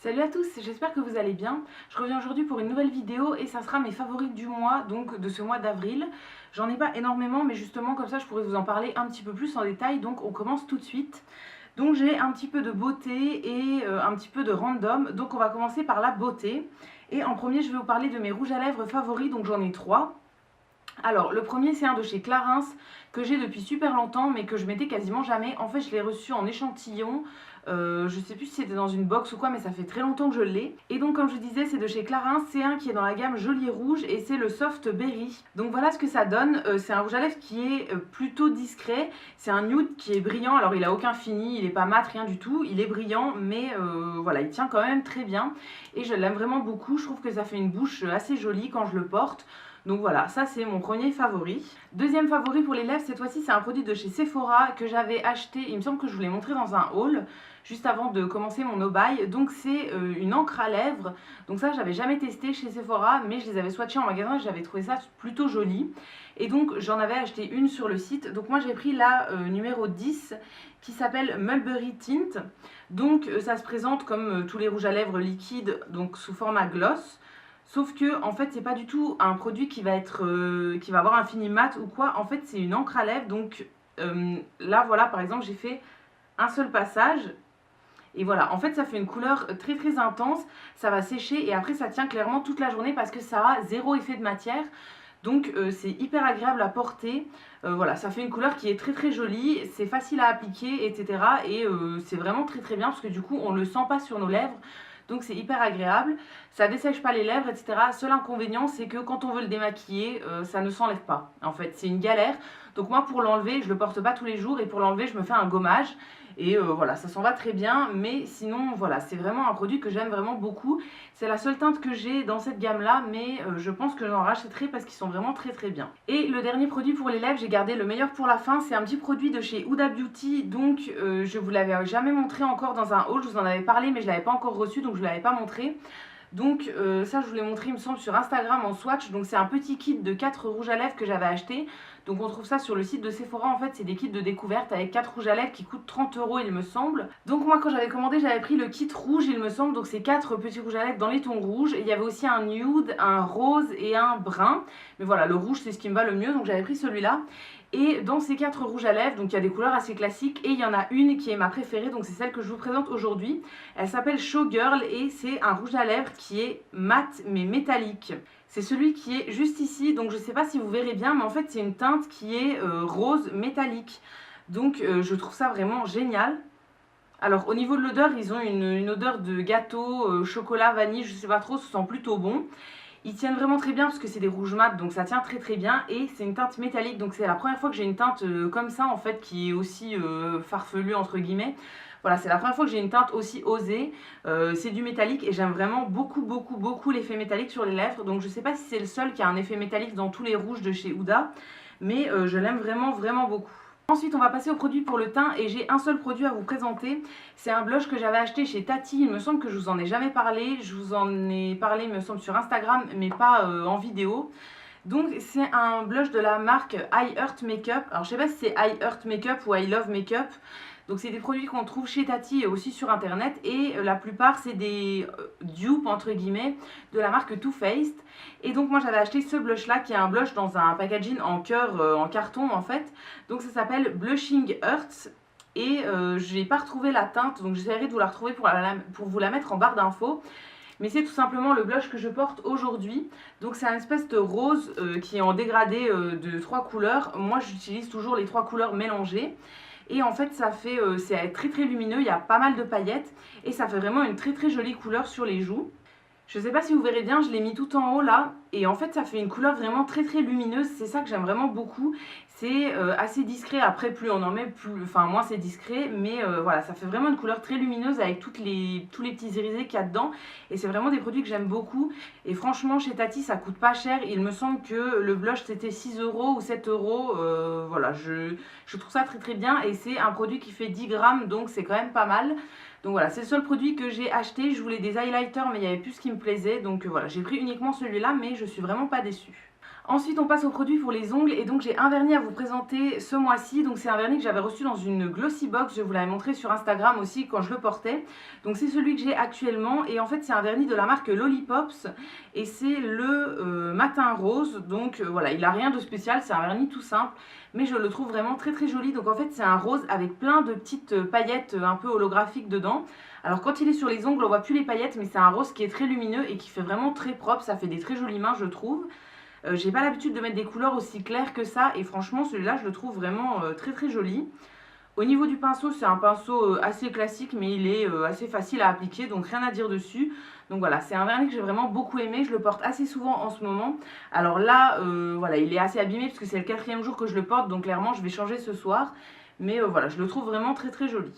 Salut à tous, j'espère que vous allez bien. Je reviens aujourd'hui pour une nouvelle vidéo et ça sera mes favoris du mois, donc de ce mois d'avril. J'en ai pas énormément, mais justement comme ça je pourrais vous en parler un petit peu plus en détail, donc on commence tout de suite. Donc j'ai un petit peu de beauté et un petit peu de random, donc on va commencer par la beauté. Et en premier je vais vous parler de mes rouges à lèvres favoris, donc j'en ai trois. Alors, le premier, c'est un de chez Clarins que j'ai depuis super longtemps, mais que je mettais quasiment jamais. En fait, je l'ai reçu en échantillon. Je sais plus si c'était dans une box ou quoi, mais ça fait très longtemps que je l'ai. Et donc, comme je disais, c'est de chez Clarins. C'est un qui est dans la gamme Joli Rouge et c'est le Soft Berry. Donc, voilà ce que ça donne. C'est un rouge à lèvres qui est plutôt discret. C'est un nude qui est brillant. Alors, il a aucun fini, il est pas mat, rien du tout. Il est brillant, mais voilà, il tient quand même très bien. Et je l'aime vraiment beaucoup. Je trouve que ça fait une bouche assez jolie quand je le porte. Donc voilà, ça c'est mon premier favori. Deuxième favori pour les lèvres, cette fois-ci c'est un produit de chez Sephora que j'avais acheté, il me semble que je vous l'ai montré dans un haul, juste avant de commencer mon no-buy. Donc c'est une encre à lèvres, donc ça j'avais jamais testé chez Sephora, mais je les avais swatchés en magasin et j'avais trouvé ça plutôt joli. Et donc j'en avais acheté une sur le site, donc moi j'ai pris la numéro 10 qui s'appelle Mulberry Tint. Donc ça se présente comme tous les rouges à lèvres liquides, donc sous format gloss. Sauf que en fait c'est pas du tout un produit qui va avoir un fini mat ou quoi. En fait c'est une encre à lèvres. Donc là voilà, par exemple j'ai fait un seul passage. Et voilà, en fait ça fait une couleur très très intense. Ça va sécher et après ça tient clairement toute la journée parce que ça a zéro effet de matière. Donc c'est hyper agréable à porter. Voilà, ça fait une couleur qui est très très jolie. C'est facile à appliquer, etc. Et c'est vraiment très très bien parce que du coup on ne le sent pas sur nos lèvres. Donc c'est hyper agréable, ça dessèche pas les lèvres, etc. Seul inconvénient c'est que quand on veut le démaquiller, ça ne s'enlève pas. En fait c'est une galère. Donc moi pour l'enlever, je le porte pas tous les jours et pour l'enlever je me fais un gommage. Et voilà, ça s'en va très bien, mais sinon voilà, c'est vraiment un produit que j'aime vraiment beaucoup. C'est la seule teinte que j'ai dans cette gamme là, mais je pense que j'en rachèterai parce qu'ils sont vraiment très très bien. Et le dernier produit pour les lèvres, j'ai gardé le meilleur pour la fin, c'est un petit produit de chez Huda Beauty. Donc je vous l'avais jamais montré encore dans un haul, je vous en avais parlé mais je l'avais pas encore reçu, donc je ne l'avais pas montré. Donc ça je vous l'ai montré il me semble sur Instagram en swatch. Donc c'est un petit kit de 4 rouges à lèvres que j'avais acheté. Donc on trouve ça sur le site de Sephora. En fait c'est des kits de découverte avec 4 rouges à lèvres qui coûtent 30 € il me semble. Donc moi quand j'avais commandé j'avais pris le kit rouge il me semble. Donc c'est 4 petits rouges à lèvres dans les tons rouges. Et il y avait aussi un nude, un rose et un brun. Mais voilà, le rouge c'est ce qui me va le mieux, donc j'avais pris celui-là. Et dans ces 4 rouges à lèvres, donc il y a des couleurs assez classiques et il y en a une qui est ma préférée, donc c'est celle que je vous présente aujourd'hui. Elle s'appelle Showgirl et c'est un rouge à lèvres qui est mat mais métallique. C'est celui qui est juste ici, donc je ne sais pas si vous verrez bien, mais en fait c'est une teinte qui est rose métallique. Donc je trouve ça vraiment génial. Alors au niveau de l'odeur, ils ont une odeur de gâteau, chocolat, vanille, je sais pas trop, ça sent plutôt bon. Ils tiennent vraiment très bien parce que c'est des rouges mat, donc ça tient très très bien. Et c'est une teinte métallique, donc c'est la première fois que j'ai une teinte comme ça en fait, qui est aussi farfelue entre guillemets. Voilà, c'est la première fois que j'ai une teinte aussi osée. C'est du métallique et j'aime vraiment beaucoup beaucoup beaucoup l'effet métallique sur les lèvres. Donc je sais pas si c'est le seul qui a un effet métallique dans tous les rouges de chez Huda, mais je l'aime vraiment vraiment beaucoup. Ensuite on va passer au produit pour le teint et j'ai un seul produit à vous présenter. C'est un blush que j'avais acheté chez Tati, il me semble que je vous en ai jamais parlé. Je vous en ai parlé il me semble sur Instagram mais pas en vidéo. Donc c'est un blush de la marque I Heart Makeup. Alors je sais pas si c'est I Heart Makeup ou I Love Makeup. Donc c'est des produits qu'on trouve chez Tati et aussi sur internet. Et la plupart c'est des dupes entre guillemets de la marque Too Faced. Et donc moi j'avais acheté ce blush là qui est un blush dans un packaging en cœur en carton en fait. Donc ça s'appelle Blushing Hearts. Et je n'ai pas retrouvé la teinte, donc j'essaierai de vous la retrouver pour vous la mettre en barre d'infos. Mais c'est tout simplement le blush que je porte aujourd'hui. Donc c'est un espèce de rose qui est en dégradé de 3 couleurs. Moi j'utilise toujours les 3 couleurs mélangées. Et en fait ça fait, c'est très très lumineux, il y a pas mal de paillettes. Et ça fait vraiment une très très jolie couleur sur les joues. Je sais pas si vous verrez bien, je l'ai mis tout en haut là. Et en fait ça fait une couleur vraiment très très lumineuse. C'est ça que j'aime vraiment beaucoup. C'est assez discret, après plus on en met plus, enfin moins c'est discret. Mais voilà, ça fait vraiment une couleur très lumineuse avec tous les petits irisés qu'il y a dedans. Et c'est vraiment des produits que j'aime beaucoup. Et franchement chez Tati ça coûte pas cher. Il me semble que le blush c'était 6 € ou 7 €. Voilà, je trouve ça très très bien. Et c'est un produit qui fait 10 grammes donc c'est quand même pas mal. Donc voilà, c'est le seul produit que j'ai acheté. Je voulais des highlighters mais il n'y avait plus ce qui me plaisait. Donc voilà, j'ai pris uniquement celui-là mais je suis vraiment pas déçue. Ensuite on passe aux produits pour les ongles et donc j'ai un vernis à vous présenter ce mois-ci. Donc c'est un vernis que j'avais reçu dans une glossy box, je vous l'avais montré sur Instagram aussi quand je le portais. Donc c'est celui que j'ai actuellement et en fait c'est un vernis de la marque Lollipops et c'est le matin rose. Donc voilà, il a rien de spécial, c'est un vernis tout simple mais je le trouve vraiment très très joli. Donc en fait c'est un rose avec plein de petites paillettes un peu holographiques dedans. Alors quand il est sur les ongles on voit plus les paillettes mais c'est un rose qui est très lumineux et qui fait vraiment très propre, ça fait des très jolies mains je trouve. J'ai pas l'habitude de mettre des couleurs aussi claires que ça et franchement celui-là je le trouve vraiment très très joli. Au niveau du pinceau, c'est un pinceau assez classique mais il est assez facile à appliquer donc rien à dire dessus. Donc voilà, c'est un vernis que j'ai vraiment beaucoup aimé, je le porte assez souvent en ce moment. Alors là, voilà, il est assez abîmé parce que c'est le 4e jour que je le porte donc clairement je vais changer ce soir. Mais voilà, je le trouve vraiment très très joli.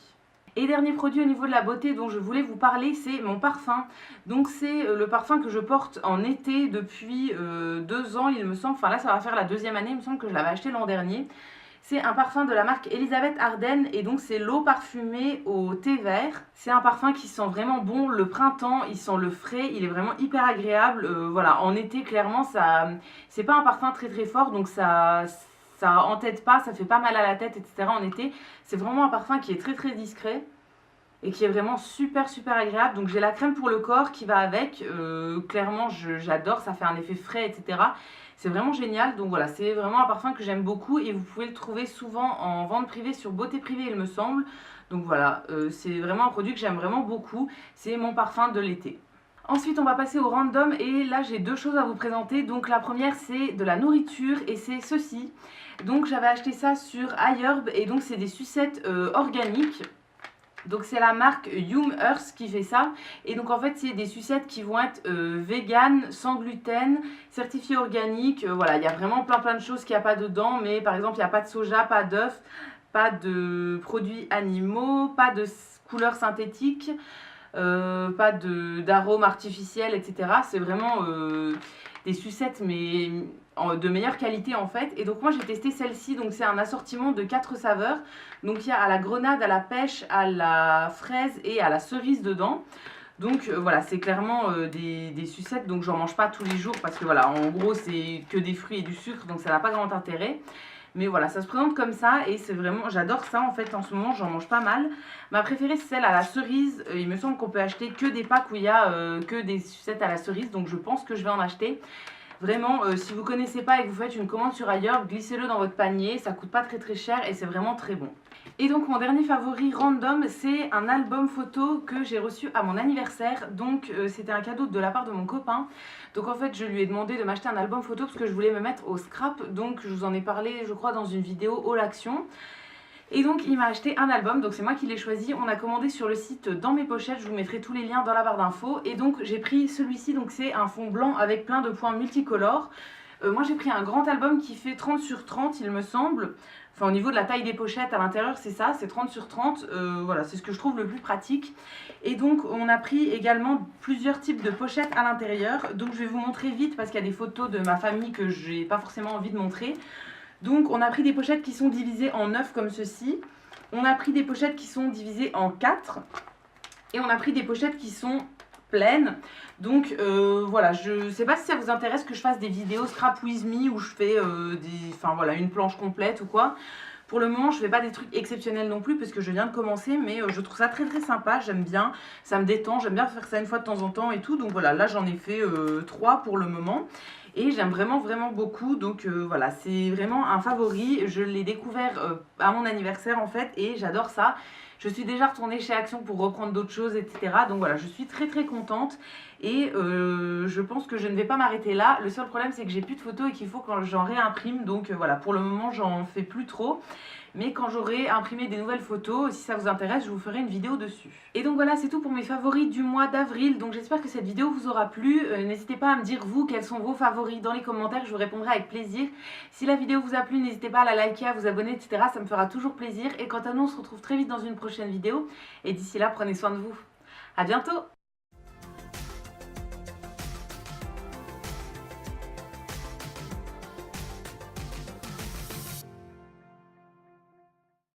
Et dernier produit au niveau de la beauté dont je voulais vous parler, c'est mon parfum. Donc c'est le parfum que je porte en été depuis 2 ans il me semble. Enfin là ça va faire la 2e année, il me semble que je l'avais acheté l'an dernier. C'est un parfum de la marque Elisabeth Arden et donc c'est l'eau parfumée au thé vert. C'est un parfum qui sent vraiment bon le printemps, il sent le frais, il est vraiment hyper agréable. Voilà, en été clairement ça, c'est pas un parfum très très fort donc ça entête pas, ça fait pas mal à la tête, etc. en été. C'est vraiment un parfum qui est très très discret et qui est vraiment super super agréable. Donc j'ai la crème pour le corps qui va avec, clairement j'adore, ça fait un effet frais, etc. C'est vraiment génial, donc voilà, c'est vraiment un parfum que j'aime beaucoup et vous pouvez le trouver souvent en vente privée sur Beauté Privée il me semble. Donc voilà, c'est vraiment un produit que j'aime vraiment beaucoup, c'est mon parfum de l'été. Ensuite on va passer au random et là j'ai 2 choses à vous présenter. Donc la première c'est de la nourriture et c'est ceci. Donc j'avais acheté ça sur iHerb et donc c'est des sucettes organiques. Donc c'est la marque Yum Earth qui fait ça. Et donc en fait c'est des sucettes qui vont être vegan, sans gluten, certifiées organiques. Voilà, il y a vraiment plein de choses qu'il n'y a pas dedans. Mais par exemple il n'y a pas de soja, pas d'œufs, pas de produits animaux, pas de couleurs synthétiques. Pas d'arômes artificiels, etc. C'est vraiment des sucettes mais de meilleure qualité en fait. Et donc moi j'ai testé celle-ci, donc c'est un assortiment de 4 saveurs. Donc il y a à la grenade, à la pêche, à la fraise et à la cerise dedans. Donc voilà, c'est clairement des sucettes, donc j'en mange pas tous les jours parce que voilà, en gros c'est que des fruits et du sucre, donc ça n'a pas grand intérêt. Mais voilà, ça se présente comme ça et c'est vraiment, j'adore ça en fait en ce moment, j'en mange pas mal. Ma préférée c'est celle à la cerise, il me semble qu'on peut acheter que des packs où il y a que des sucettes à la cerise, donc je pense que je vais en acheter. Vraiment, si vous connaissez pas et que vous faites une commande sur ailleurs, glissez-le dans votre panier, ça coûte pas très cher et c'est vraiment très bon. Et donc mon dernier favori random, c'est un album photo que j'ai reçu à mon anniversaire. Donc c'était un cadeau de la part de mon copain. Donc en fait je lui ai demandé de m'acheter un album photo parce que je voulais me mettre au scrap. Donc je vous en ai parlé je crois dans une vidéo All Action. Et donc il m'a acheté un album, donc c'est moi qui l'ai choisi. On a commandé sur le site Dans mes pochettes, je vous mettrai tous les liens dans la barre d'infos. Et donc j'ai pris celui-ci, donc c'est un fond blanc avec plein de points multicolores. Moi j'ai pris un grand album qui fait 30 sur 30 il me semble. Enfin au niveau de la taille des pochettes à l'intérieur c'est ça, c'est 30 sur 30. Voilà, c'est ce que je trouve le plus pratique. Et donc on a pris également plusieurs types de pochettes à l'intérieur. Donc je vais vous montrer vite parce qu'il y a des photos de ma famille que j'ai pas forcément envie de montrer. Donc on a pris des pochettes qui sont divisées en 9 comme ceci. On a pris des pochettes qui sont divisées en 4. Et on a pris des pochettes qui sont pleines. Donc voilà, je sais pas si ça vous intéresse que je fasse des vidéos Scrap With Me où je fais voilà, une planche complète ou quoi. Pour le moment je fais pas des trucs exceptionnels non plus parce que je viens de commencer, mais je trouve ça très sympa, j'aime bien, ça me détend, j'aime bien faire ça une fois de temps en temps et tout. Donc voilà, là j'en ai fait 3 pour le moment et j'aime vraiment beaucoup. Donc voilà, c'est vraiment un favori, je l'ai découvert à mon anniversaire en fait et j'adore ça. Je suis déjà retournée chez Action pour reprendre d'autres choses, etc. Donc voilà, je suis très contente et je pense que je ne vais pas m'arrêter là. Le seul problème, c'est que j'ai plus de photos et qu'il faut que j'en réimprime. Donc voilà, pour le moment, j'en fais plus trop. Mais quand j'aurai imprimé des nouvelles photos, si ça vous intéresse, je vous ferai une vidéo dessus. Et donc voilà, c'est tout pour mes favoris du mois d'avril. Donc j'espère que cette vidéo vous aura plu. N'hésitez pas à me dire vous quels sont vos favoris dans les commentaires, je vous répondrai avec plaisir. Si la vidéo vous a plu, n'hésitez pas à la liker, à vous abonner, etc. Ça me fera toujours plaisir. Et quant à nous, on se retrouve très vite dans une prochaine vidéo. Et d'ici là, prenez soin de vous. À bientôt!